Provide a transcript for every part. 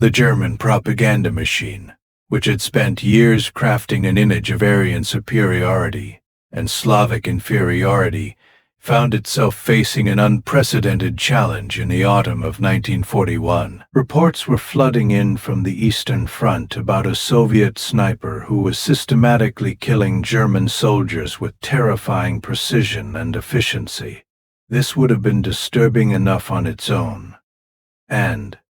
The German propaganda machine, which had spent years crafting an image of Aryan superiority and Slavic inferiority, found itself facing an unprecedented challenge in the autumn of 1941. Reports were flooding in from the Eastern Front about a Soviet sniper who was systematically killing German soldiers with terrifying precision and efficiency. This would have been disturbing enough on its own.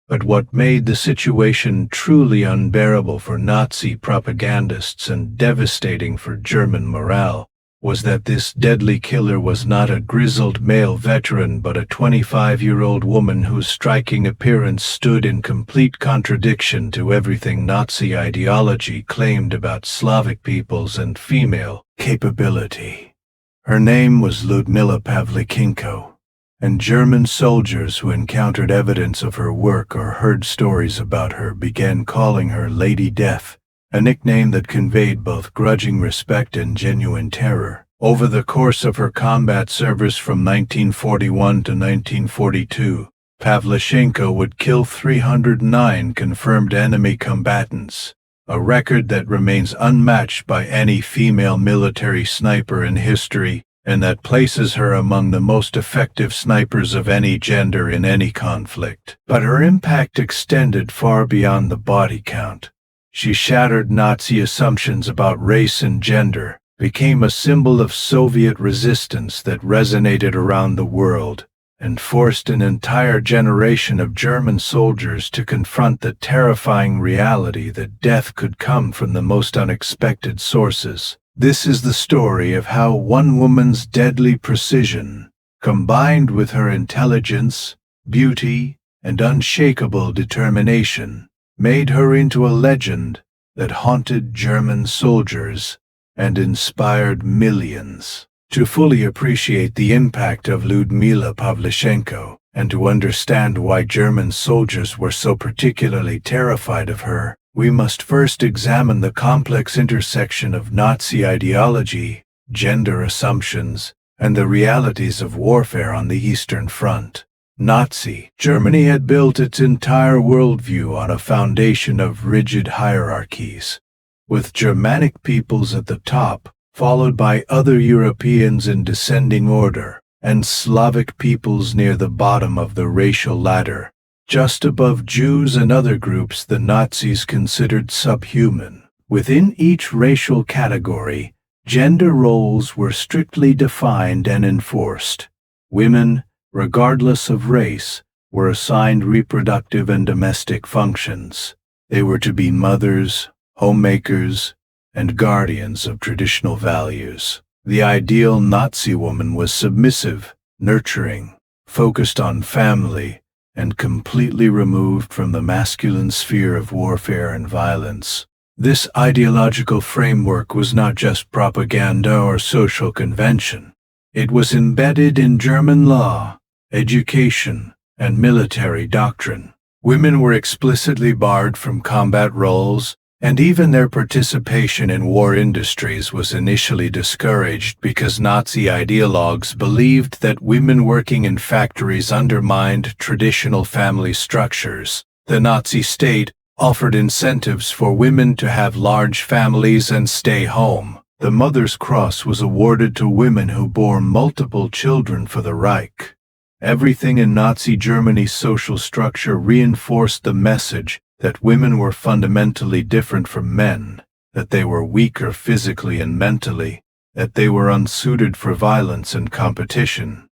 But what made the situation truly unbearable for Nazi propagandists and devastating for German morale was that this deadly killer was not a grizzled male veteran but a 25-year-old woman whose striking appearance stood in complete contradiction to everything Nazi ideology claimed about Slavic peoples and female capability. Her name was Lyudmila Pavlichenko, and German soldiers who encountered evidence of her work or heard stories about her began calling her Lady Death, a nickname that conveyed both grudging respect and genuine terror. Over the course of her combat service from 1941 to 1942, Pavlichenko would kill 309 confirmed enemy combatants, a record that remains unmatched by any female military sniper in history, and that places her among the most effective snipers of any gender in any conflict. But her impact extended far beyond the body count. She shattered Nazi assumptions about race and gender, became a symbol of Soviet resistance that resonated around the world, and forced an entire generation of German soldiers to confront the terrifying reality that death could come from the most unexpected sources. This is the story of how one woman's deadly precision, combined with her intelligence, beauty, and unshakable determination, made her into a legend that haunted German soldiers and inspired millions. To fully appreciate the impact of Lyudmila Pavlichenko, and to understand why German soldiers were so particularly terrified of her, we must first examine the complex intersection of Nazi ideology, gender assumptions, and the realities of warfare on the Eastern Front. Nazi Germany had built its entire worldview on a foundation of rigid hierarchies, with Germanic peoples at the top, followed by other Europeans in descending order, and Slavic peoples near the bottom of the racial ladder. Just above Jews and other groups the Nazis considered subhuman. Within each racial category, gender roles were strictly defined and enforced. Women, regardless of race, were assigned reproductive and domestic functions. They were to be mothers, homemakers, and guardians of traditional values. The ideal Nazi woman was submissive, nurturing, focused on family, and completely removed from the masculine sphere of warfare and violence. This ideological framework was not just propaganda or social convention. It was embedded in German law, education, and military doctrine. Women were explicitly barred from combat roles, and even their participation in war industries was initially discouraged because Nazi ideologues believed that women working in factories undermined traditional family structures. The Nazi state offered incentives for women to have large families and stay home. The Mother's Cross was awarded to women who bore multiple children for the Reich. Everything in Nazi Germany's social structure reinforced the message that women were fundamentally different from men, that they were weaker physically and mentally, that they were unsuited for violence and competition,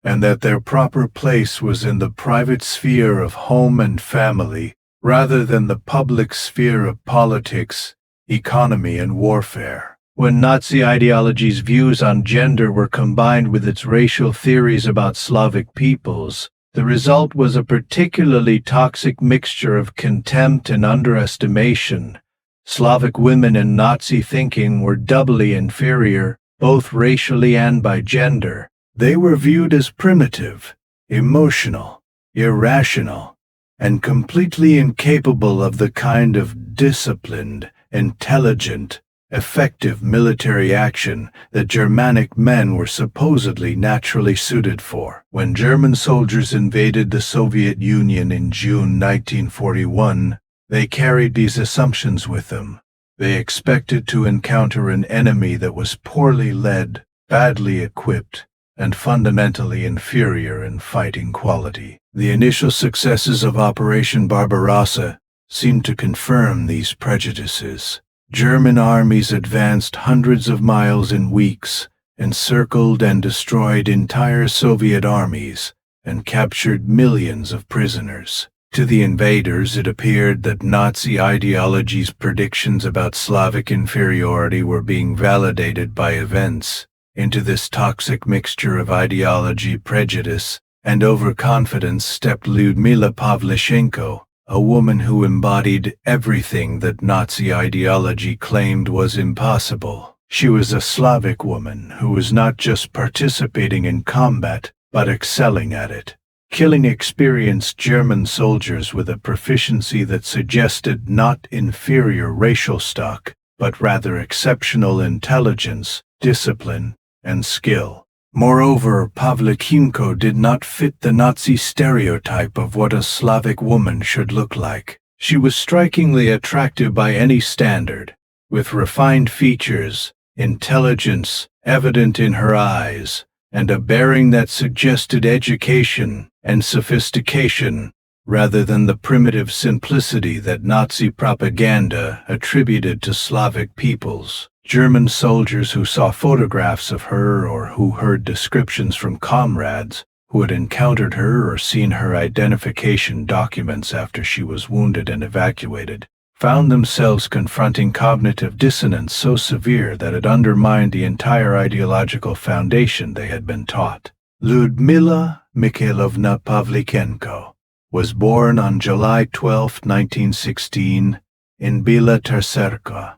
and that their proper place was in the private sphere of home and family, rather than the public sphere of politics, economy, and warfare. When Nazi ideology's views on gender were combined with its racial theories about Slavic peoples, the result was a particularly toxic mixture of contempt and underestimation. Slavic women in Nazi thinking were doubly inferior, both racially and by gender. They were viewed as primitive, emotional, irrational, and completely incapable of the kind of disciplined, intelligent, effective military action that Germanic men were supposedly naturally suited for. When German soldiers invaded the Soviet Union in June 1941, they carried these assumptions with them. They expected to encounter an enemy that was poorly led, badly equipped, and fundamentally inferior in fighting quality. The initial successes of Operation Barbarossa seemed to confirm these prejudices. German armies advanced hundreds of miles in weeks, encircled and destroyed entire Soviet armies, and captured millions of prisoners. To the invaders, it appeared that Nazi ideology's predictions about Slavic inferiority were being validated by events. Into this toxic mixture of ideology, prejudice, and overconfidence stepped Lyudmila Pavlichenko, a woman who embodied everything that Nazi ideology claimed was impossible. She was a Slavic woman who was not just participating in combat, but excelling at it, killing experienced German soldiers with a proficiency that suggested not inferior racial stock, but rather exceptional intelligence, discipline, and skill. Moreover, Pavlichenko did not fit the Nazi stereotype of what a Slavic woman should look like. She was strikingly attractive by any standard, with refined features, intelligence evident in her eyes, and a bearing that suggested education and sophistication, rather than the primitive simplicity that Nazi propaganda attributed to Slavic peoples. German soldiers who saw photographs of her or who heard descriptions from comrades who had encountered her or seen her identification documents after she was wounded and evacuated, found themselves confronting cognitive dissonance so severe that it undermined the entire ideological foundation they had been taught. Lyudmila Mikhailovna Pavlichenko was born on July 12, 1916, in Bila Tercerka,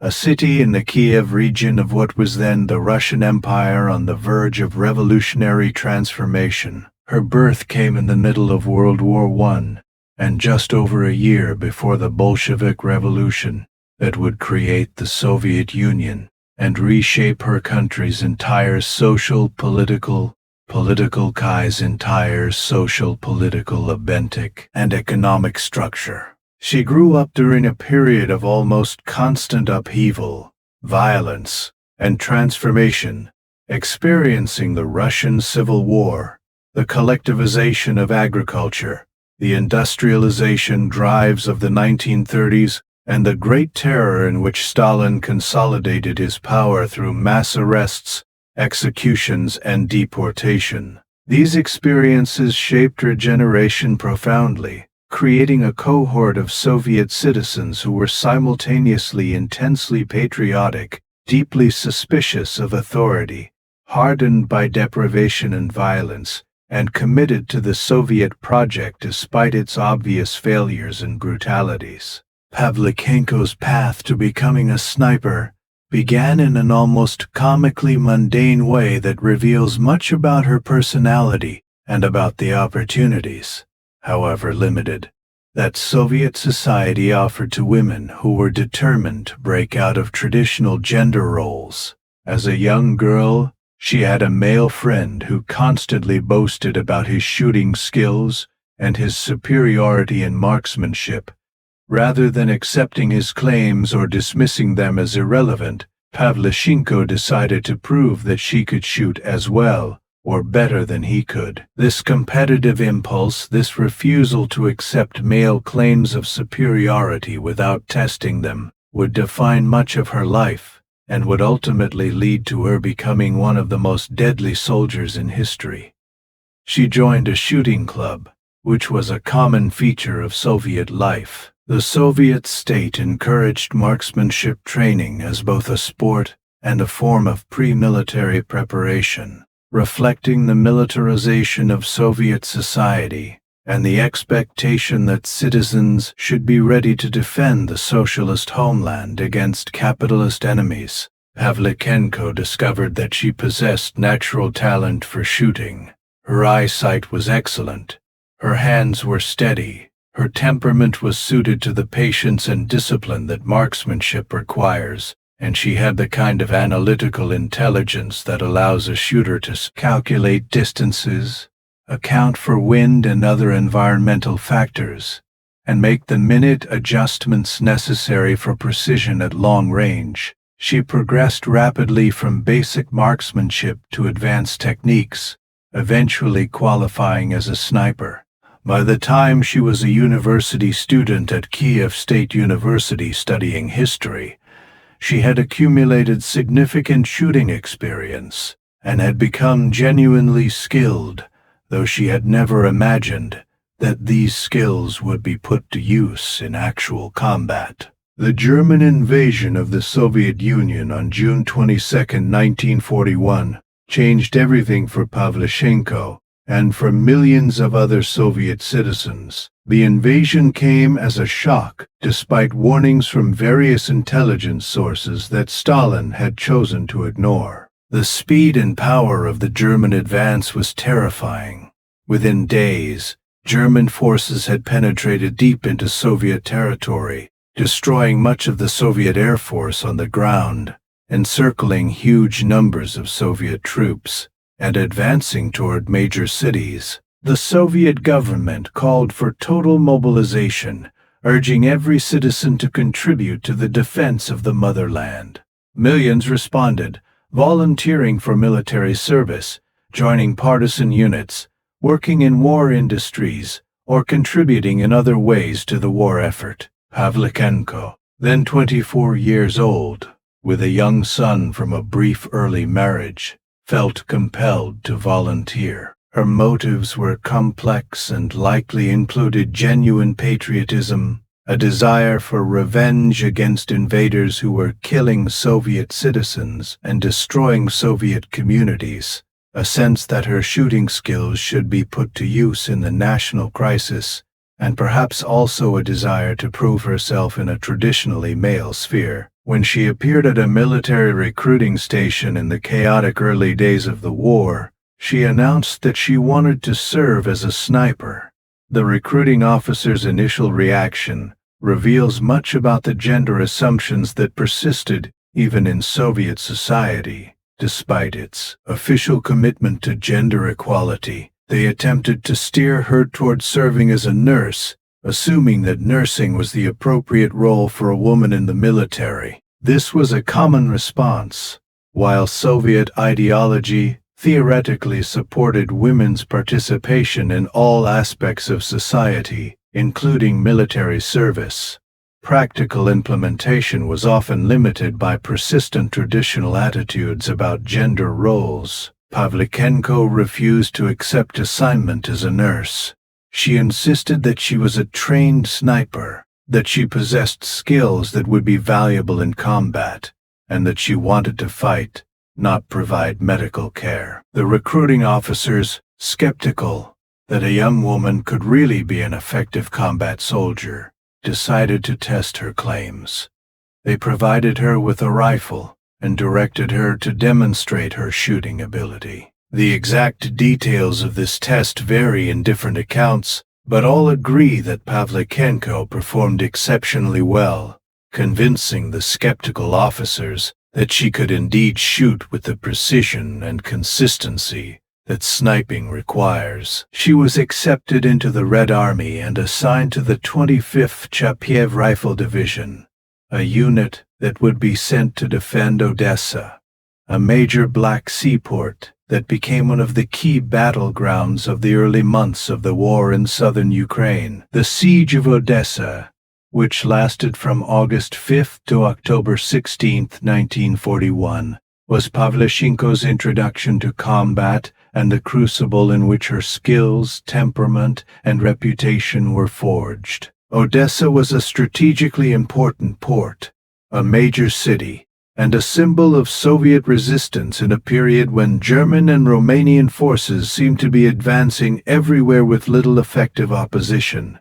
a city in the Kiev region of what was then the Russian Empire on the verge of revolutionary transformation. Her birth came in the middle of World War I, and just over a year before the Bolshevik Revolution that would create the Soviet Union and reshape her country's entire social-political, abentic, and economic structure. She grew up during a period of almost constant upheaval, violence, and transformation, experiencing the Russian Civil War, the collectivization of agriculture, the industrialization drives of the 1930s, and the Great Terror in which Stalin consolidated his power through mass arrests, executions, and deportation. These experiences shaped her generation profoundly, creating a cohort of Soviet citizens who were simultaneously intensely patriotic, deeply suspicious of authority, hardened by deprivation and violence, and committed to the Soviet project despite its obvious failures and brutalities. Pavlichenko's path to becoming a sniper began in an almost comically mundane way that reveals much about her personality and about the opportunities, however limited, that Soviet society offered to women who were determined to break out of traditional gender roles. As a young girl, she had a male friend who constantly boasted about his shooting skills and his superiority in marksmanship. Rather than accepting his claims or dismissing them as irrelevant, Pavlichenko decided to prove that she could shoot as well or better than he could. This competitive impulse, this refusal to accept male claims of superiority without testing them, would define much of her life, and would ultimately lead to her becoming one of the most deadly soldiers in history. She joined a shooting club, which was a common feature of Soviet life. The Soviet state encouraged marksmanship training as both a sport and a form of pre-military preparation, reflecting the militarization of Soviet society and the expectation that citizens should be ready to defend the socialist homeland against capitalist enemies. Pavlichenko discovered that she possessed natural talent for shooting. Her eyesight was excellent, her hands were steady, her temperament was suited to the patience and discipline that marksmanship requires, and she had the kind of analytical intelligence that allows a shooter to calculate distances, account for wind and other environmental factors, and make the minute adjustments necessary for precision at long range. She progressed rapidly from basic marksmanship to advanced techniques, eventually qualifying as a sniper. By the time she was a university student at Kiev State University studying history, she had accumulated significant shooting experience and had become genuinely skilled, though she had never imagined that these skills would be put to use in actual combat. The German invasion of the Soviet Union on June 22, 1941, changed everything for Pavlichenko and for millions of other Soviet citizens. The invasion came as a shock, despite warnings from various intelligence sources that Stalin had chosen to ignore. The speed and power of the German advance was terrifying. Within days, German forces had penetrated deep into Soviet territory, destroying much of the Soviet Air Force on the ground, encircling huge numbers of Soviet troops, and advancing toward major cities. The Soviet government called for total mobilization, urging every citizen to contribute to the defense of the motherland. Millions responded, volunteering for military service, joining partisan units, working in war industries, or contributing in other ways to the war effort. Pavlichenko, then 24 years old, with a young son from a brief early marriage, felt compelled to volunteer. Her motives were complex and likely included genuine patriotism, a desire for revenge against invaders who were killing Soviet citizens and destroying Soviet communities, a sense that her shooting skills should be put to use in the national crisis, and perhaps also a desire to prove herself in a traditionally male sphere. When she appeared at a military recruiting station in the chaotic early days of the war, she announced that she wanted to serve as a sniper. The recruiting officer's initial reaction reveals much about the gender assumptions that persisted even in Soviet society. Despite its official commitment to gender equality, they attempted to steer her toward serving as a nurse, assuming that nursing was the appropriate role for a woman in the military. This was a common response. While Soviet ideology theoretically supported women's participation in all aspects of society, including military service, practical implementation was often limited by persistent traditional attitudes about gender roles. Pavlichenko refused to accept assignment as a nurse. She insisted that she was a trained sniper, that she possessed skills that would be valuable in combat, and that she wanted to fight, not provide medical care. The recruiting officers, skeptical that a young woman could really be an effective combat soldier, decided to test her claims. They provided her with a rifle and directed her to demonstrate her shooting ability. The exact details of this test vary in different accounts, but all agree that Pavlichenko performed exceptionally well, convincing the skeptical officers that she could indeed shoot with the precision and consistency that sniping requires. She was accepted into the Red Army and assigned to the 25th Chapiev Rifle Division, a unit that would be sent to defend Odessa, a major Black Sea port that became one of the key battlegrounds of the early months of the war in southern Ukraine. The Siege of Odessa, which lasted from August 5 to October 16, 1941, was Pavlichenko's introduction to combat and the crucible in which her skills, temperament, and reputation were forged. Odessa was a strategically important port, a major city, and a symbol of Soviet resistance in a period when German and Romanian forces seemed to be advancing everywhere with little effective opposition.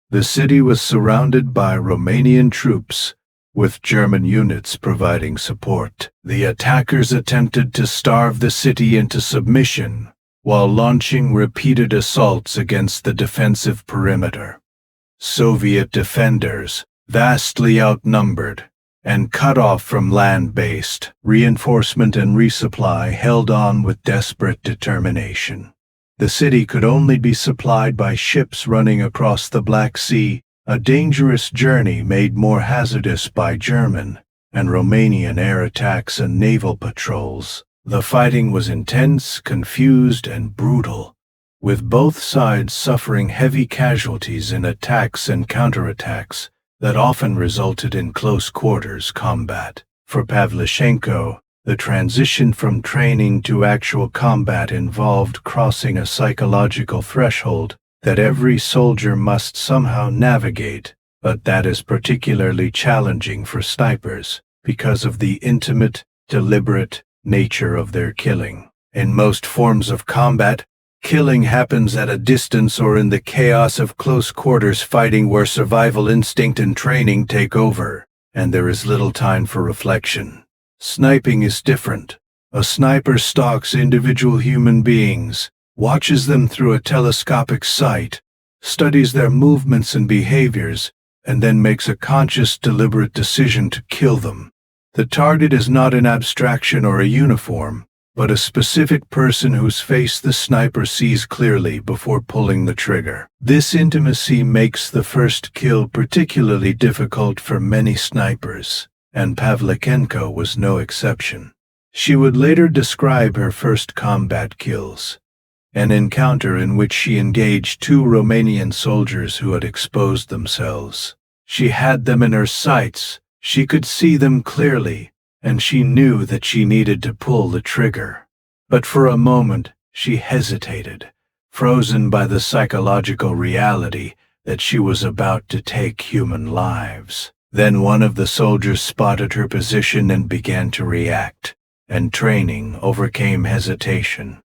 The city was surrounded by Romanian troops, with German units providing support. The attackers attempted to starve the city into submission, while launching repeated assaults against the defensive perimeter. Soviet defenders, vastly outnumbered, and cut off from land-based reinforcement and resupply, held on with desperate determination. The city could only be supplied by ships running across the Black Sea, a dangerous journey made more hazardous by German and Romanian air attacks and naval patrols. The fighting was intense, confused, and brutal, with both sides suffering heavy casualties in attacks and counterattacks that often resulted in close-quarters combat. For Pavlichenko, the transition from training to actual combat involved crossing a psychological threshold that every soldier must somehow navigate, but that is particularly challenging for snipers because of the intimate, deliberate nature of their killing. In most forms of combat, killing happens at a distance or in the chaos of close-quarters fighting where survival instinct and training take over, and there is little time for reflection. Sniping is different. A sniper stalks individual human beings, watches them through a telescopic sight, studies their movements and behaviors, and then makes a conscious, deliberate decision to kill them. The target is not an abstraction or a uniform, but a specific person whose face the sniper sees clearly before pulling the trigger. This intimacy makes the first kill particularly difficult for many snipers, and Pavlichenko was no exception. She would later describe her first combat kills, an encounter in which she engaged 2 Romanian soldiers who had exposed themselves. She had them in her sights, she could see them clearly, and she knew that she needed to pull the trigger. But for a moment, she hesitated, frozen by the psychological reality that she was about to take human lives. Then one of the soldiers spotted her position and began to react, and training overcame hesitation.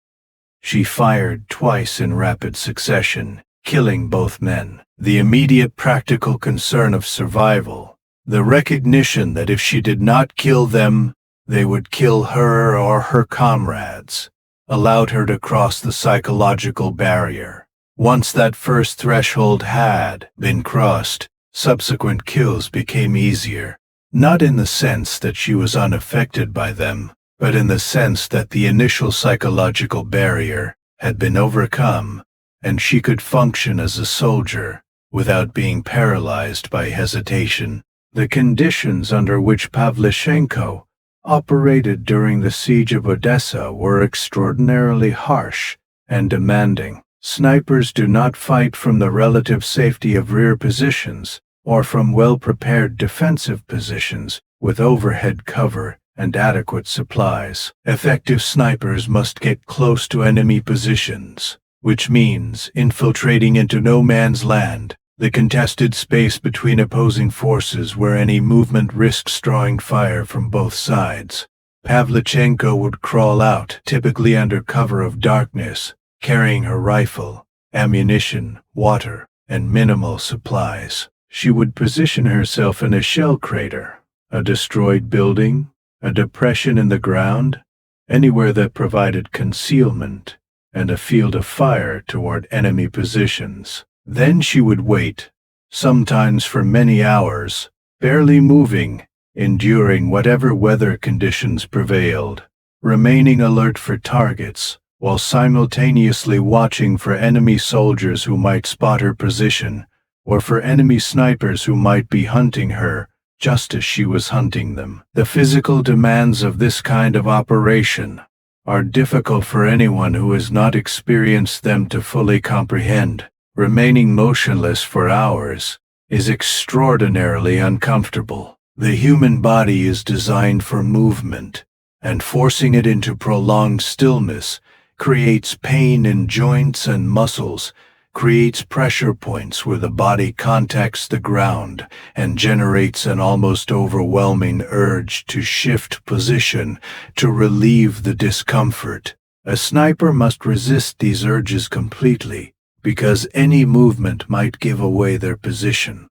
She fired twice in rapid succession, killing both men. The immediate practical concern of survival, the recognition that if she did not kill them, they would kill her or her comrades, allowed her to cross the psychological barrier. Once that first threshold had been crossed, subsequent kills became easier, not in the sense that she was unaffected by them, but in the sense that the initial psychological barrier had been overcome, and she could function as a soldier without being paralyzed by hesitation. The conditions under which Pavlichenko operated during the siege of Odessa were extraordinarily harsh and demanding. Snipers do not fight from the relative safety of rear positions or from well-prepared defensive positions with overhead cover and adequate supplies. Effective snipers must get close to enemy positions, which means infiltrating into no man's land, the contested space between opposing forces where any movement risks drawing fire from both sides. Pavlichenko would crawl out, typically under cover of darkness, carrying her rifle, ammunition, water, and minimal supplies. She would position herself in a shell crater, a destroyed building, a depression in the ground, anywhere that provided concealment and a field of fire toward enemy positions. Then she would wait, sometimes for many hours, barely moving, enduring whatever weather conditions prevailed, remaining alert for targets, while simultaneously watching for enemy soldiers who might spot her position, or for enemy snipers who might be hunting her just as she was hunting them. The physical demands of this kind of operation are difficult for anyone who has not experienced them to fully comprehend. Remaining motionless for hours is extraordinarily uncomfortable. The human body is designed for movement, and forcing it into prolonged stillness creates pain in joints and muscles, creates pressure points where the body contacts the ground, and generates an almost overwhelming urge to shift position to relieve the discomfort. A sniper must resist these urges completely, because any movement might give away their position.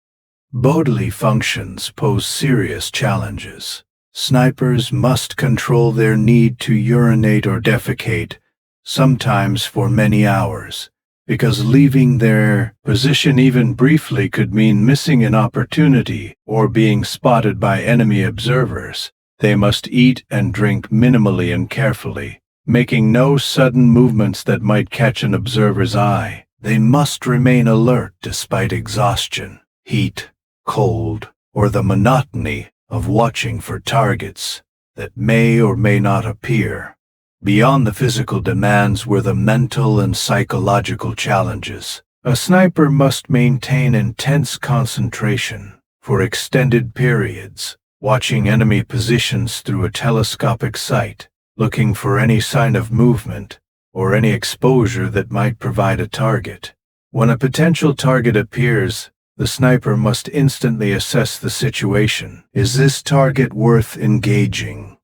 Bodily functions pose serious challenges. Snipers must control their need to urinate or defecate, sometimes for many hours, because leaving their position even briefly could mean missing an opportunity or being spotted by enemy observers. They must eat and drink minimally and carefully, making no sudden movements that might catch an observer's eye. They must remain alert despite exhaustion, heat, cold, or the monotony of watching for targets that may or may not appear. Beyond the physical demands were the mental and psychological challenges. A sniper must maintain intense concentration for extended periods, watching enemy positions through a telescopic sight, looking for any sign of movement or any exposure that might provide a target. When a potential target appears, the sniper must instantly assess the situation. Is this target worth engaging?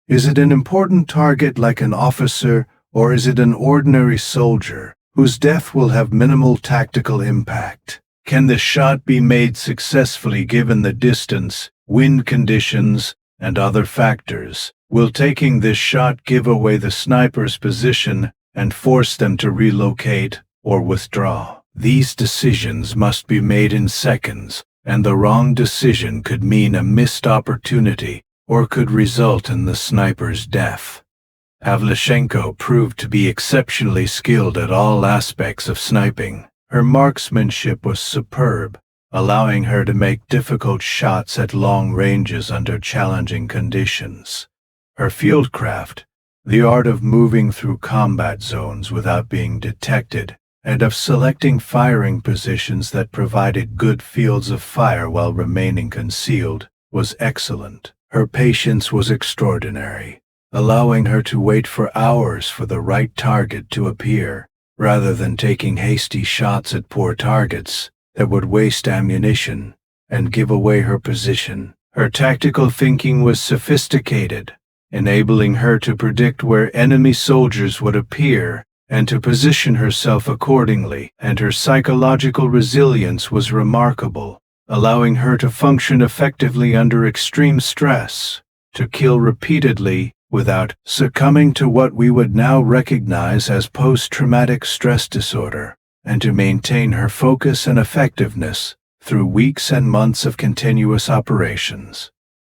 Is it an important target like an officer, or is it an ordinary soldier whose death will have minimal tactical impact? Can the shot be made successfully given the distance, wind conditions, and other factors? Will taking this shot give away the sniper's position and force them to relocate or withdraw? These decisions must be made in seconds, and the wrong decision could mean a missed opportunity or could result in the sniper's death. Pavlichenko proved to be exceptionally skilled at all aspects of sniping. Her marksmanship was superb, allowing her to make difficult shots at long ranges under challenging conditions. Her fieldcraft, the art of moving through combat zones without being detected, and of selecting firing positions that provided good fields of fire while remaining concealed, was excellent. Her patience was extraordinary, allowing her to wait for hours for the right target to appear, rather than taking hasty shots at poor targets that would waste ammunition and give away her position. Her tactical thinking was sophisticated, enabling her to predict where enemy soldiers would appear and to position herself accordingly, and her psychological resilience was remarkable, allowing her to function effectively under extreme stress, to kill repeatedly without succumbing to what we would now recognize as post-traumatic stress disorder, and to maintain her focus and effectiveness through weeks and months of continuous operations.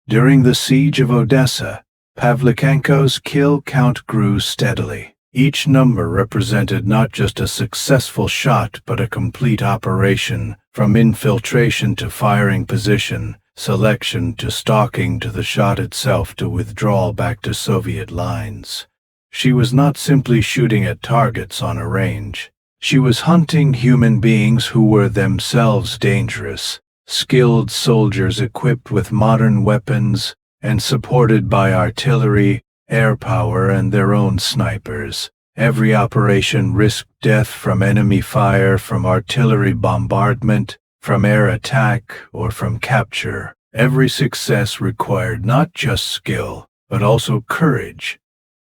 During the siege of Odessa, Pavlichenko's kill count grew steadily. Each number represented not just a successful shot but a complete operation, from infiltration to firing position, selection to stalking to the shot itself to withdrawal back to Soviet lines. She was not simply shooting at targets on a range. She was hunting human beings who were themselves dangerous, skilled soldiers equipped with modern weapons and supported by artillery, air power, and their own snipers. Every operation risked death from enemy fire, from artillery bombardment, from air attack, or from capture. Every success required not just skill, but also courage,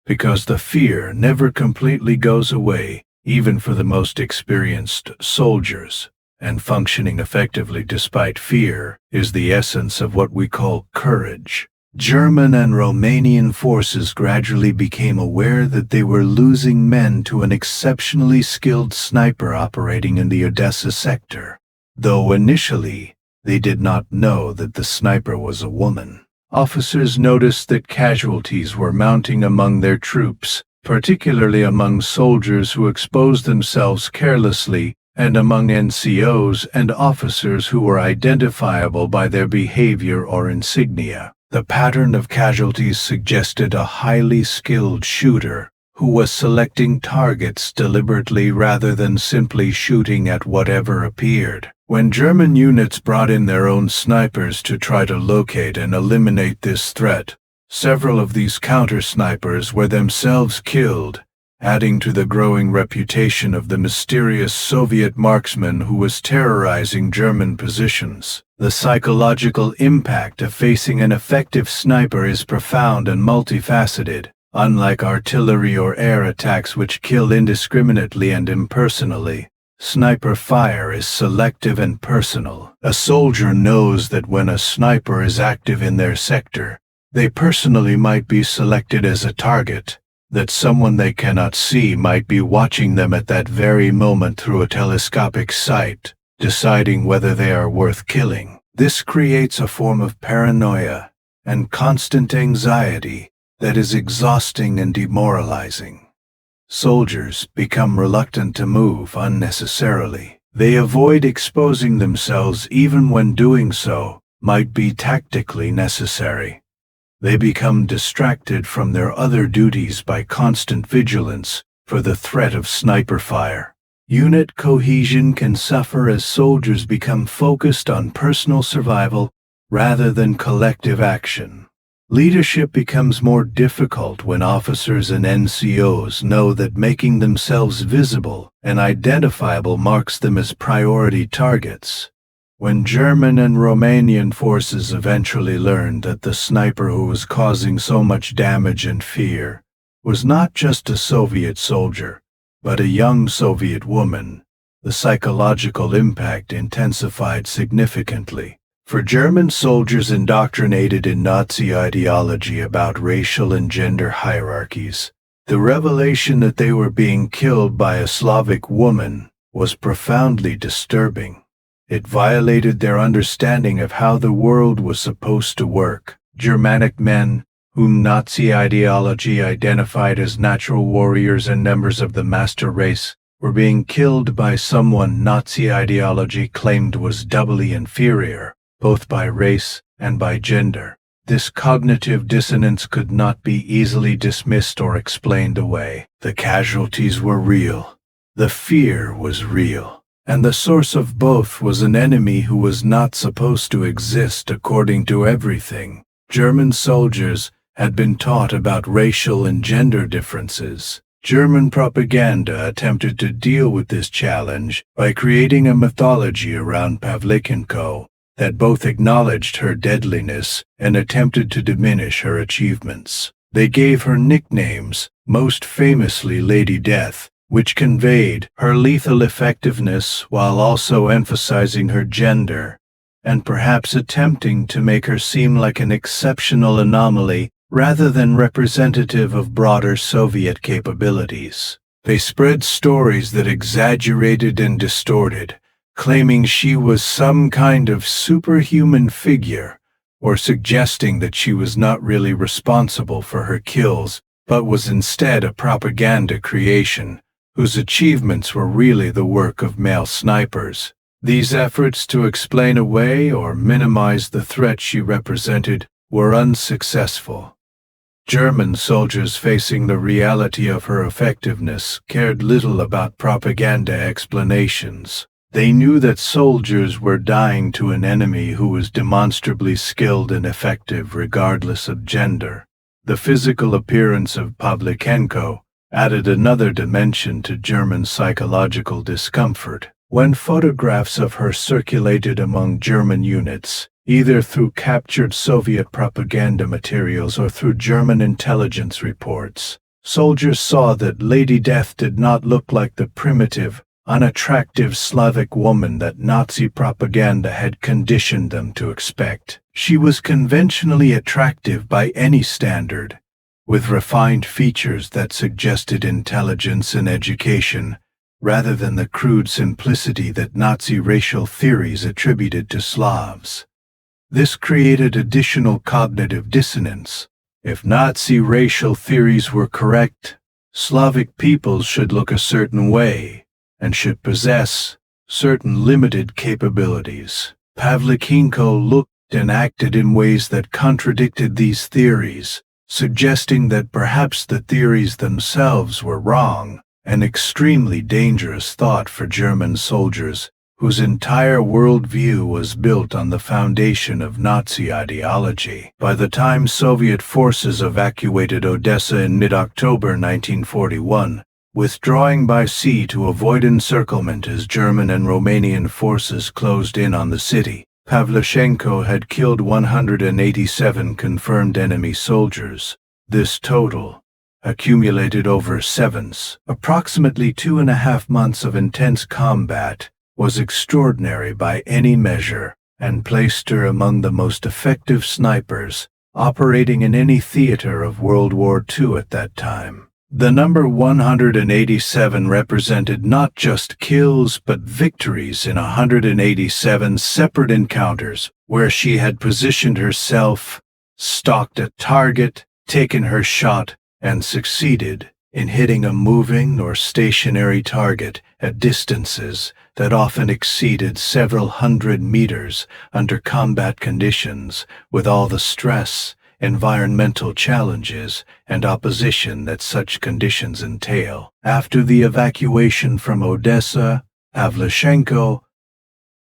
because the fear never completely goes away, even for the most experienced soldiers. And functioning effectively despite fear is the essence of what we call courage. German and Romanian forces gradually became aware that they were losing men to an exceptionally skilled sniper operating in the Odessa sector, though initially they did not know that the sniper was a woman. Officers noticed that casualties were mounting among their troops, particularly among soldiers who exposed themselves carelessly, and among NCOs and officers who were identifiable by their behavior or insignia. The pattern of casualties suggested a highly skilled shooter who was selecting targets deliberately rather than simply shooting at whatever appeared. When German units brought in their own snipers to try to locate and eliminate this threat, several of these counter-snipers were themselves killed, adding to the growing reputation of the mysterious Soviet marksman who was terrorizing German positions. The psychological impact of facing an effective sniper is profound and multifaceted. Unlike artillery or air attacks which kill indiscriminately and impersonally, sniper fire is selective and personal. A soldier knows that when a sniper is active in their sector, they personally might be selected as a target, that someone they cannot see might be watching them at that very moment through a telescopic sight, deciding whether they are worth killing. This creates a form of paranoia and constant anxiety that is exhausting and demoralizing. Soldiers become reluctant to move unnecessarily. They avoid exposing themselves even when doing so might be tactically necessary. They become distracted from their other duties by constant vigilance for the threat of sniper fire. Unit cohesion can suffer as soldiers become focused on personal survival rather than collective action. Leadership becomes more difficult when officers and NCOs know that making themselves visible and identifiable marks them as priority targets. When German and Romanian forces eventually learned that the sniper who was causing so much damage and fear was not just a Soviet soldier, but a young Soviet woman, the psychological impact intensified significantly. For German soldiers indoctrinated in Nazi ideology about racial and gender hierarchies, the revelation that they were being killed by a Slavic woman was profoundly disturbing. It violated their understanding of how the world was supposed to work. Germanic men, whom Nazi ideology identified as natural warriors and members of the master race, were being killed by someone Nazi ideology claimed was doubly inferior, both by race and by gender. This cognitive dissonance could not be easily dismissed or explained away. The casualties were real. The fear was real. And the source of both was an enemy who was not supposed to exist according to everything. German soldiers had been taught about racial and gender differences. German propaganda attempted to deal with this challenge by creating a mythology around Pavlichenko that both acknowledged her deadliness and attempted to diminish her achievements. They gave her nicknames, most famously Lady Death, which conveyed her lethal effectiveness while also emphasizing her gender, and perhaps attempting to make her seem like an exceptional anomaly rather than representative of broader Soviet capabilities. They spread stories that exaggerated and distorted, claiming she was some kind of superhuman figure, or suggesting that she was not really responsible for her kills, but was instead a propaganda creation, whose achievements were really the work of male snipers. These efforts to explain away or minimize the threat she represented were unsuccessful. German soldiers facing the reality of her effectiveness cared little about propaganda explanations. They knew that soldiers were dying to an enemy who was demonstrably skilled and effective regardless of gender. The physical appearance of Pavlichenko added another dimension to German psychological discomfort. When photographs of her circulated among German units, either through captured Soviet propaganda materials or through German intelligence reports, soldiers saw that Lady Death did not look like the primitive, unattractive Slavic woman that Nazi propaganda had conditioned them to expect. She was conventionally attractive by any standard, with refined features that suggested intelligence and education, rather than the crude simplicity that Nazi racial theories attributed to Slavs. This created additional cognitive dissonance. If Nazi racial theories were correct, Slavic peoples should look a certain way and should possess certain limited capabilities. Pavlichenko looked and acted in ways that contradicted these theories, suggesting that perhaps the theories themselves were wrong, an extremely dangerous thought for German soldiers whose entire worldview was built on the foundation of Nazi ideology. By the time Soviet forces evacuated Odessa in mid-October 1941, withdrawing by sea to avoid encirclement as German and Romanian forces closed in on the city, Pavlichenko had killed 187 confirmed enemy soldiers. This total, accumulated over approximately 2.5 months of intense combat, was extraordinary by any measure, and placed her among the most effective snipers operating in any theater of World War II at that time. The number 187 represented not just kills but victories in 187 separate encounters where she had positioned herself, stalked a target, taken her shot, and succeeded in hitting a moving or stationary target at distances that often exceeded several hundred meters under combat conditions, with all the stress, environmental challenges, and opposition that such conditions entail. After the evacuation from Odessa, Pavlichenko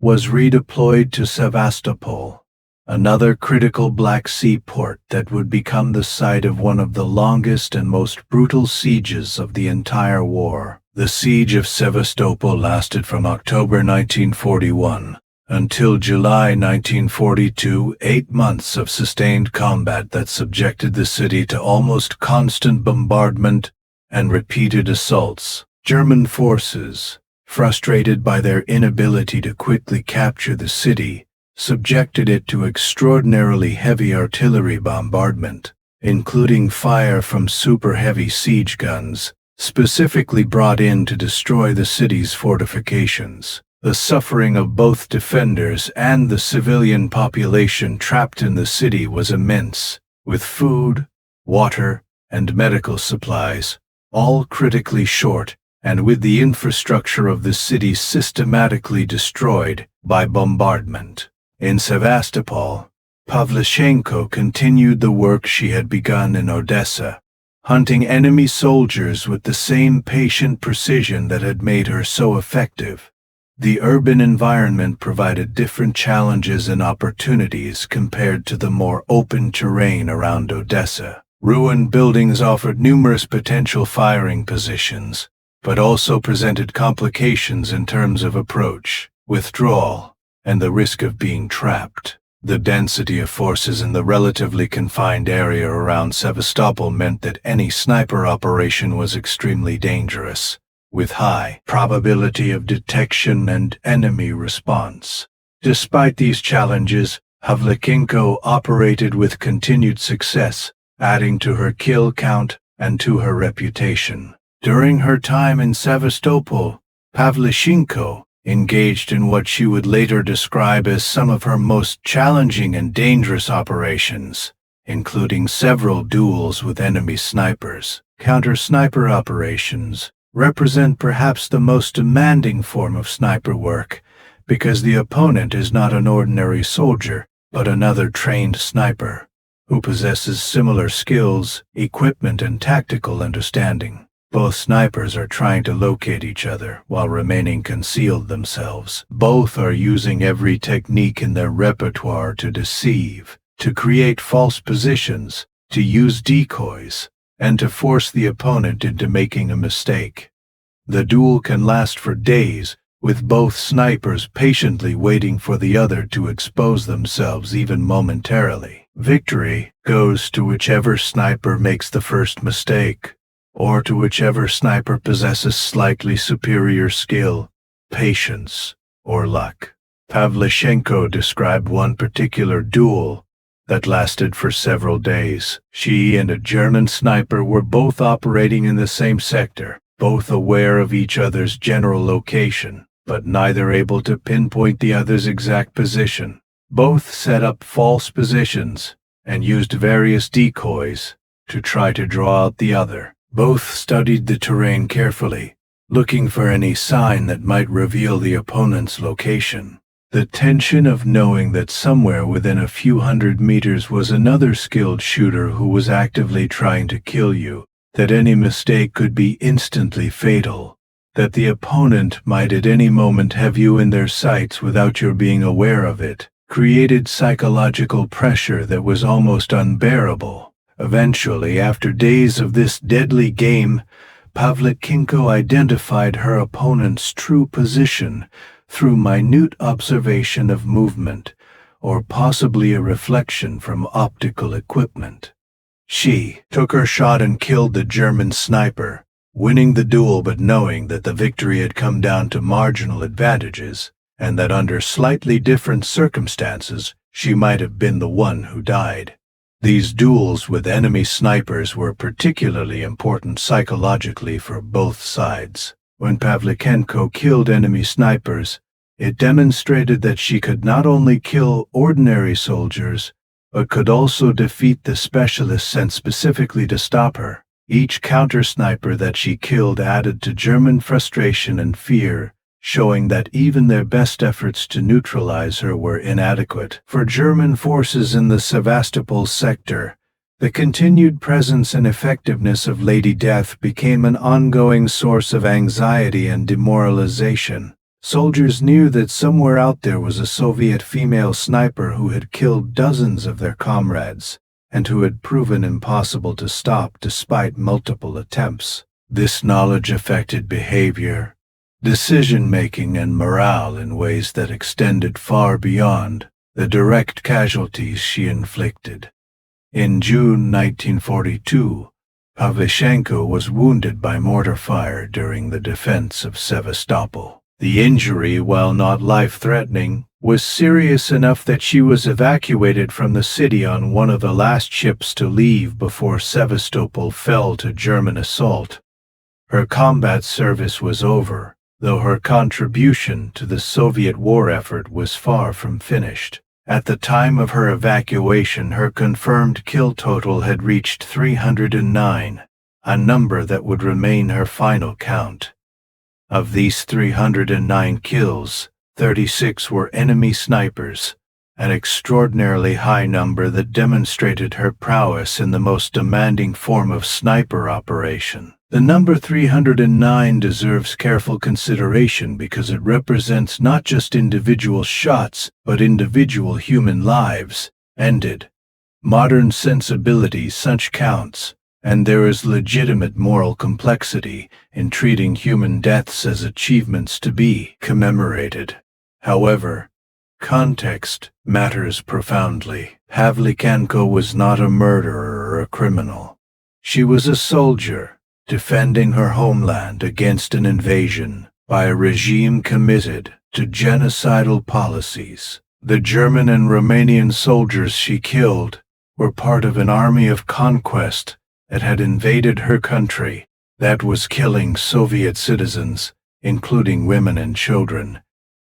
was redeployed to Sevastopol, another critical Black Sea port that would become the site of one of the longest and most brutal sieges of the entire war. The siege of Sevastopol lasted from October 1941 until July 1942, 8 months of sustained combat that subjected the city to almost constant bombardment and repeated assaults. German forces, frustrated by their inability to quickly capture the city, subjected it to extraordinarily heavy artillery bombardment, including fire from super-heavy siege guns, specifically brought in to destroy the city's fortifications. The suffering of both defenders and the civilian population trapped in the city was immense, with food, water, and medical supplies all critically short, and with the infrastructure of the city systematically destroyed by bombardment. In Sevastopol, Pavlichenko continued the work she had begun in Odessa, hunting enemy soldiers with the same patient precision that had made her so effective. The urban environment provided different challenges and opportunities compared to the more open terrain around Odessa. Ruined buildings offered numerous potential firing positions, but also presented complications in terms of approach, withdrawal, and the risk of being trapped. The density of forces in the relatively confined area around Sevastopol meant that any sniper operation was extremely dangerous, with high probability of detection and enemy response. Despite these challenges, Pavlichenko operated with continued success, adding to her kill count and to her reputation. During her time in Sevastopol, Pavlichenko engaged in what she would later describe as some of her most challenging and dangerous operations, including several duels with enemy snipers. Counter-sniper operations represent perhaps the most demanding form of sniper work, because the opponent is not an ordinary soldier, but another trained sniper, who possesses similar skills, equipment, and tactical understanding. Both snipers are trying to locate each other while remaining concealed themselves. Both are using every technique in their repertoire to deceive, to create false positions, to use decoys, and to force the opponent into making a mistake. The duel can last for days, with both snipers patiently waiting for the other to expose themselves even momentarily. Victory goes to whichever sniper makes the first mistake, or to whichever sniper possesses slightly superior skill, patience, or luck. Pavlichenko described one particular duel that lasted for several days. She and a German sniper were both operating in the same sector, both aware of each other's general location, but neither able to pinpoint the other's exact position. Both set up false positions and used various decoys to try to draw out the other. Both studied the terrain carefully, looking for any sign that might reveal the opponent's location. The tension of knowing that somewhere within a few hundred meters was another skilled shooter who was actively trying to kill you, that any mistake could be instantly fatal, that the opponent might at any moment have you in their sights without your being aware of it, created psychological pressure that was almost unbearable. Eventually, after days of this deadly game, Pavlichenko identified her opponent's true position through minute observation of movement, or possibly a reflection from optical equipment. She took her shot and killed the German sniper, winning the duel but knowing that the victory had come down to marginal advantages, and that under slightly different circumstances she might have been the one who died. These duels with enemy snipers were particularly important psychologically for both sides. When Pavlichenko killed enemy snipers, it demonstrated that she could not only kill ordinary soldiers, but could also defeat the specialists sent specifically to stop her. Each counter-sniper that she killed added to German frustration and fear, showing that even their best efforts to neutralize her were inadequate. For German forces in the Sevastopol sector, the continued presence and effectiveness of Lady Death became an ongoing source of anxiety and demoralization. Soldiers knew that somewhere out there was a Soviet female sniper who had killed dozens of their comrades, and who had proven impossible to stop despite multiple attempts. This knowledge affected behavior, decision-making, and morale in ways that extended far beyond the direct casualties she inflicted. In June 1942, Pavlichenko was wounded by mortar fire during the defense of Sevastopol. The injury, while not life-threatening, was serious enough that she was evacuated from the city on one of the last ships to leave before Sevastopol fell to German assault. Her combat service was over, though her contribution to the Soviet war effort was far from finished. At the time of her evacuation, her confirmed kill total had reached 309, a number that would remain her final count. Of these 309 kills, 36 were enemy snipers, an extraordinarily high number that demonstrated her prowess in the most demanding form of sniper operation. The number 309 deserves careful consideration because it represents not just individual shots, but individual human lives ended. Modern sensibility such counts, and there is legitimate moral complexity in treating human deaths as achievements to be commemorated. However, context matters profoundly. Pavlichenko was not a murderer or a criminal. She was a soldier, defending her homeland against an invasion by a regime committed to genocidal policies. The German and Romanian soldiers she killed were part of an army of conquest that had invaded her country, that was killing Soviet citizens, including women and children,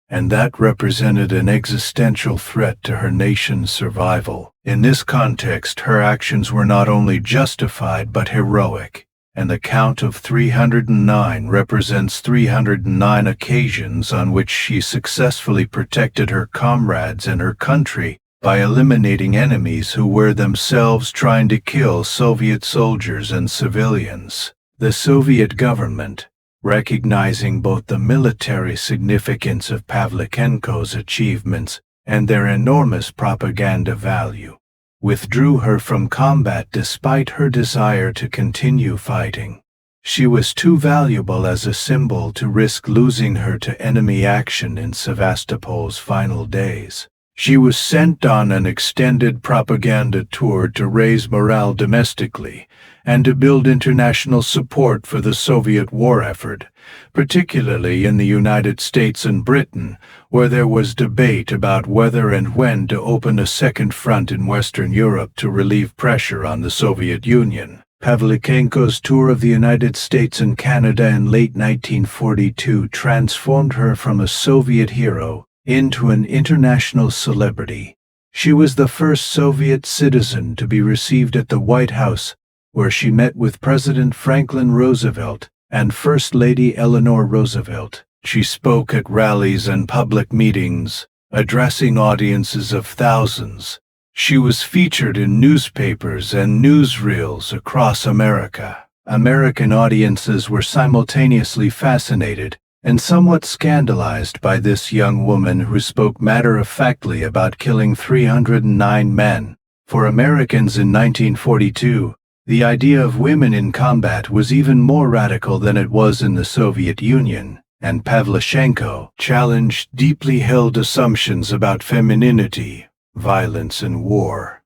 and that represented an existential threat to her nation's survival. In this context, her actions were not only justified but heroic, and the count of 309 represents 309 occasions on which she successfully protected her comrades and her country by eliminating enemies who were themselves trying to kill Soviet soldiers and civilians. The Soviet government, recognizing both the military significance of Pavlichenko's achievements and their enormous propaganda value, withdrew her from combat despite her desire to continue fighting. She was too valuable as a symbol to risk losing her to enemy action in Sevastopol's final days. She was sent on an extended propaganda tour to raise morale domestically and to build international support for the Soviet war effort, particularly in the United States and Britain, where there was debate about whether and when to open a second front in Western Europe to relieve pressure on the Soviet Union. Pavlichenko's tour of the United States and Canada in late 1942 transformed her from a Soviet hero into an international celebrity. She was the first Soviet citizen to be received at the White House, where she met with President Franklin Roosevelt and First Lady Eleanor Roosevelt. She spoke at rallies and public meetings, addressing audiences of thousands. She was featured in newspapers and newsreels across America. American audiences were simultaneously fascinated and somewhat scandalized by this young woman who spoke matter-of-factly about killing 309 men. For Americans in 1942, the idea of women in combat was even more radical than it was in the Soviet Union, and Pavlichenko challenged deeply held assumptions about femininity, violence, and war.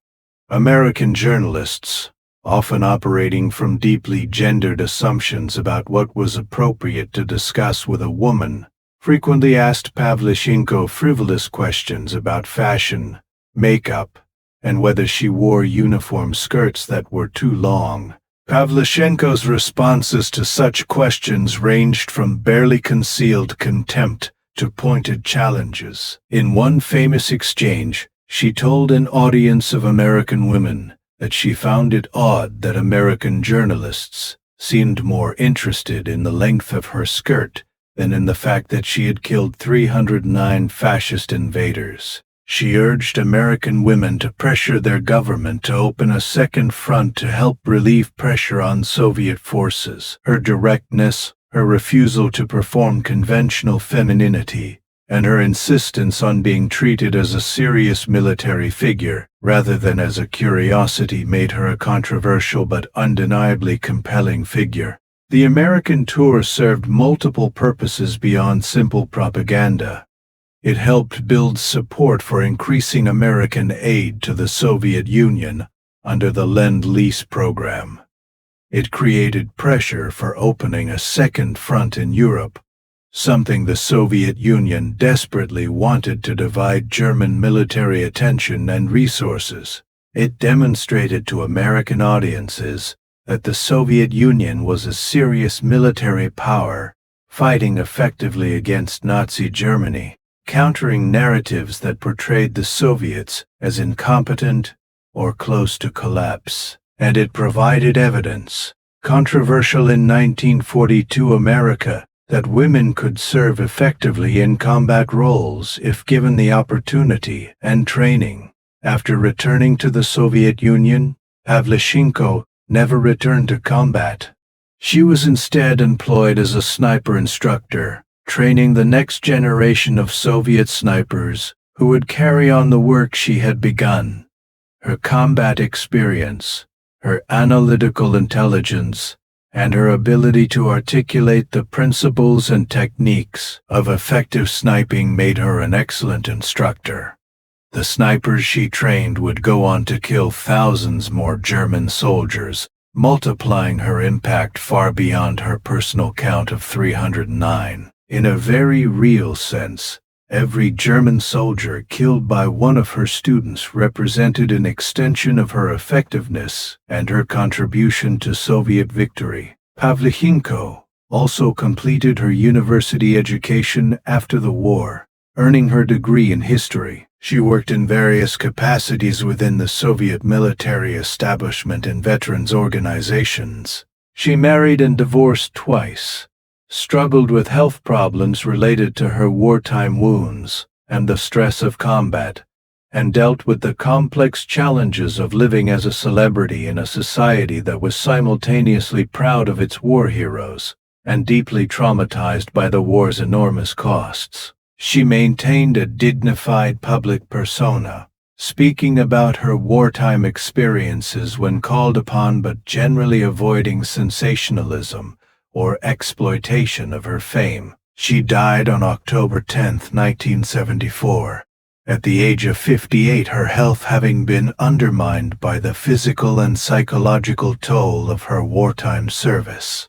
American journalists, often operating from deeply gendered assumptions about what was appropriate to discuss with a woman, frequently asked Pavlichenko frivolous questions about fashion, makeup, and whether she wore uniform skirts that were too long. Pavlichenko's responses to such questions ranged from barely concealed contempt to pointed challenges. In one famous exchange, she told an audience of American women that she found it odd that American journalists seemed more interested in the length of her skirt than in the fact that she had killed 309 fascist invaders. She urged American women to pressure their government to open a second front to help relieve pressure on Soviet forces. Her directness, her refusal to perform conventional femininity, and her insistence on being treated as a serious military figure rather than as a curiosity made her a controversial but undeniably compelling figure. The American tour served multiple purposes beyond simple propaganda. It helped build support for increasing American aid to the Soviet Union under the Lend-Lease program. It created pressure for opening a second front in Europe, something the Soviet Union desperately wanted to divide German military attention and resources. It demonstrated to American audiences that the Soviet Union was a serious military power, fighting effectively against Nazi Germany, countering narratives that portrayed the Soviets as incompetent or close to collapse. And it provided evidence, controversial in 1942 America, that women could serve effectively in combat roles if given the opportunity and training. After returning to the Soviet Union, Pavlichenko never returned to combat. She was instead employed as a sniper instructor, training the next generation of Soviet snipers who would carry on the work she had begun. Her combat experience, her analytical intelligence, and her ability to articulate the principles and techniques of effective sniping made her an excellent instructor. The snipers she trained would go on to kill thousands more German soldiers, multiplying her impact far beyond her personal count of 309. In a very real sense, every German soldier killed by one of her students represented an extension of her effectiveness and her contribution to Soviet victory. Pavlichenko also completed her university education after the war, earning her degree in history. She worked in various capacities within the Soviet military establishment and veterans organizations. She married and divorced twice, struggled with health problems related to her wartime wounds and the stress of combat, and dealt with the complex challenges of living as a celebrity in a society that was simultaneously proud of its war heroes and deeply traumatized by the war's enormous costs. She maintained a dignified public persona, speaking about her wartime experiences when called upon but generally avoiding sensationalism or exploitation of her fame. She died on October 10, 1974, at the age of 58, her health having been undermined by the physical and psychological toll of her wartime service.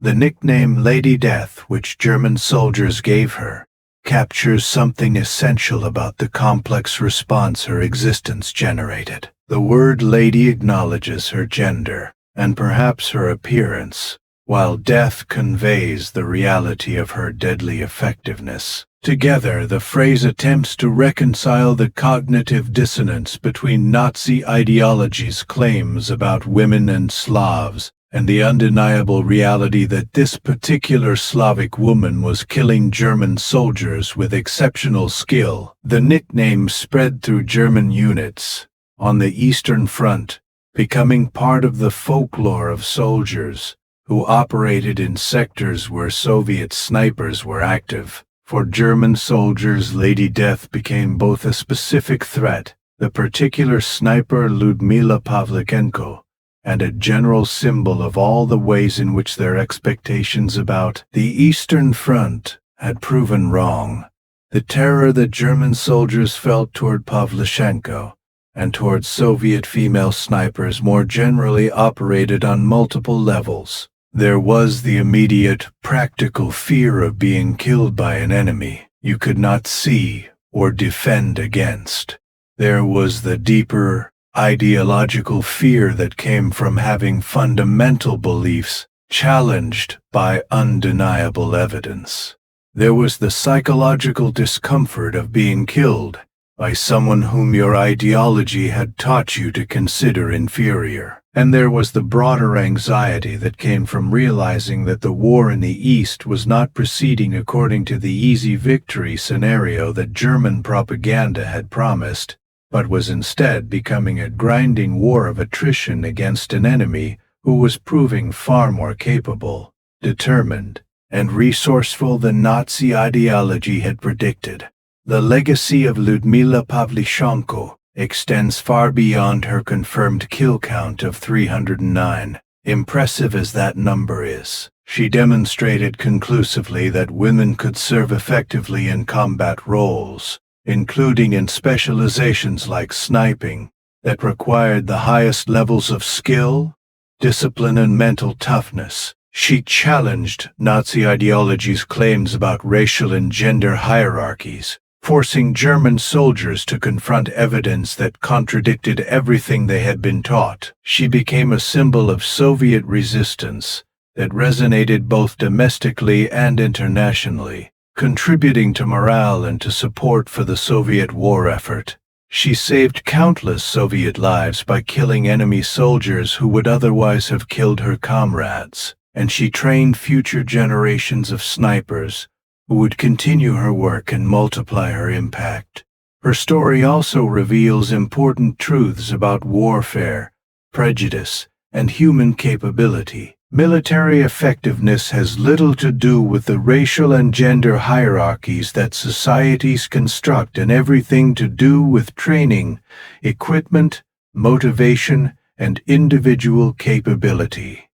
The nickname Lady Death, which German soldiers gave her, captures something essential about the complex response her existence generated. The word lady acknowledges her gender, and perhaps her appearance, while death conveys the reality of her deadly effectiveness. Together, the phrase attempts to reconcile the cognitive dissonance between Nazi ideology's claims about women and Slavs and the undeniable reality that this particular Slavic woman was killing German soldiers with exceptional skill. The nickname spread through German units on the Eastern Front, becoming part of the folklore of soldiers who operated in sectors where Soviet snipers were active. For German soldiers, Lady Death became both a specific threat, the particular sniper Lyudmila Pavlichenko, and a general symbol of all the ways in which their expectations about the Eastern Front had proven wrong. The terror that German soldiers felt toward Pavlichenko and toward Soviet female snipers more generally operated on multiple levels. There was the immediate, practical fear of being killed by an enemy you could not see or defend against. There was the deeper, ideological fear that came from having fundamental beliefs challenged by undeniable evidence. There was the psychological discomfort of being killed by someone whom your ideology had taught you to consider inferior. And there was the broader anxiety that came from realizing that the war in the East was not proceeding according to the easy victory scenario that German propaganda had promised, but was instead becoming a grinding war of attrition against an enemy who was proving far more capable, determined, and resourceful than Nazi ideology had predicted. The legacy of Lyudmila Pavlichenko extends far beyond her confirmed kill count of 309. Impressive as that number is, she demonstrated conclusively that women could serve effectively in combat roles, including in specializations like sniping, that required the highest levels of skill, discipline, and mental toughness. She challenged Nazi ideology's claims about racial and gender hierarchies, forcing German soldiers to confront evidence that contradicted everything they had been taught. She became a symbol of Soviet resistance that resonated both domestically and internationally, contributing to morale and to support for the Soviet war effort. She saved countless Soviet lives by killing enemy soldiers who would otherwise have killed her comrades, and she trained future generations of snipers who would continue her work and multiply her impact. Her story also reveals important truths about warfare, prejudice, and human capability. Military effectiveness has little to do with the racial and gender hierarchies that societies construct and everything to do with training, equipment, motivation, and individual capability.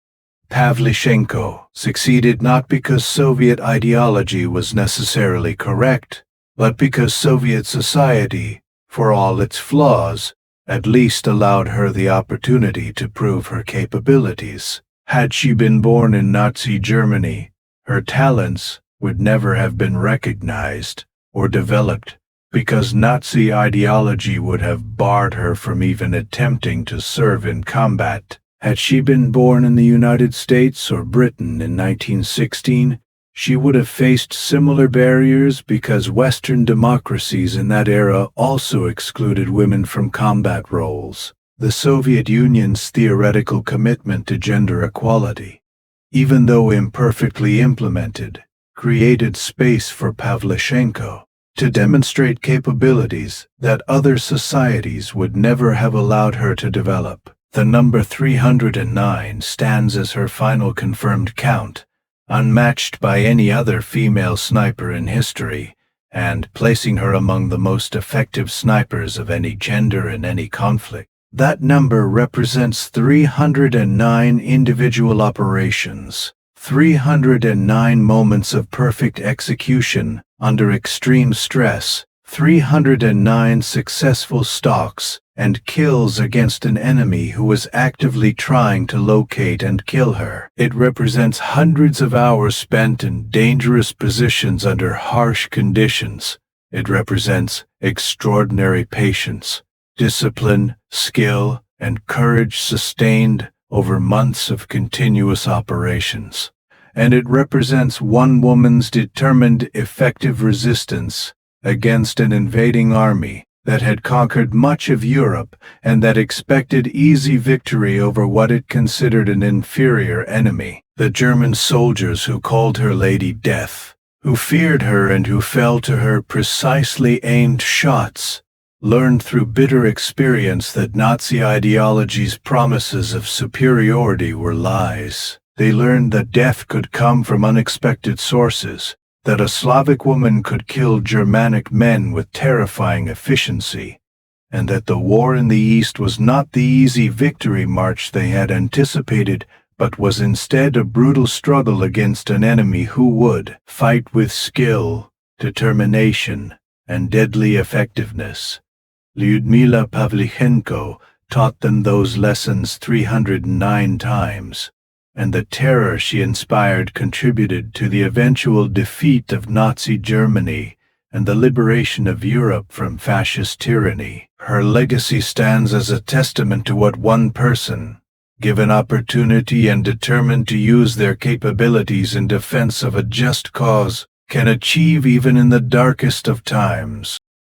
Pavlichenko succeeded not because Soviet ideology was necessarily correct, but because Soviet society, for all its flaws, at least allowed her the opportunity to prove her capabilities. Had she been born in Nazi Germany, her talents would never have been recognized or developed, because Nazi ideology would have barred her from even attempting to serve in combat. Had she been born in the United States or Britain in 1916, she would have faced similar barriers because Western democracies in that era also excluded women from combat roles. The Soviet Union's theoretical commitment to gender equality, even though imperfectly implemented, created space for Pavlichenko to demonstrate capabilities that other societies would never have allowed her to develop. The number 309 stands as her final confirmed count, unmatched by any other female sniper in history, and placing her among the most effective snipers of any gender in any conflict. That number represents 309 individual operations, 309 moments of perfect execution under extreme stress, 309 successful stalks and kills against an enemy who was actively trying to locate and kill her. It represents hundreds of hours spent in dangerous positions under harsh conditions. It represents extraordinary patience, discipline, skill, and courage sustained over months of continuous operations. And it represents one woman's determined, effective resistance against an invading army that had conquered much of Europe and that expected easy victory over what it considered an inferior enemy. The German soldiers who called her Lady Death, who feared her and who fell to her precisely aimed shots, learned through bitter experience that Nazi ideology's promises of superiority were lies. They learned that death could come from unexpected sources, that a Slavic woman could kill Germanic men with terrifying efficiency, and that the war in the East was not the easy victory march they had anticipated, but was instead a brutal struggle against an enemy who would fight with skill, determination, and deadly effectiveness. Lyudmila Pavlichenko taught them those lessons 309 times. And the terror she inspired contributed to the eventual defeat of Nazi Germany and the liberation of Europe from fascist tyranny. Her legacy stands as a testament to what one person, given opportunity and determined to use their capabilities in defense of a just cause, can achieve even in the darkest of times.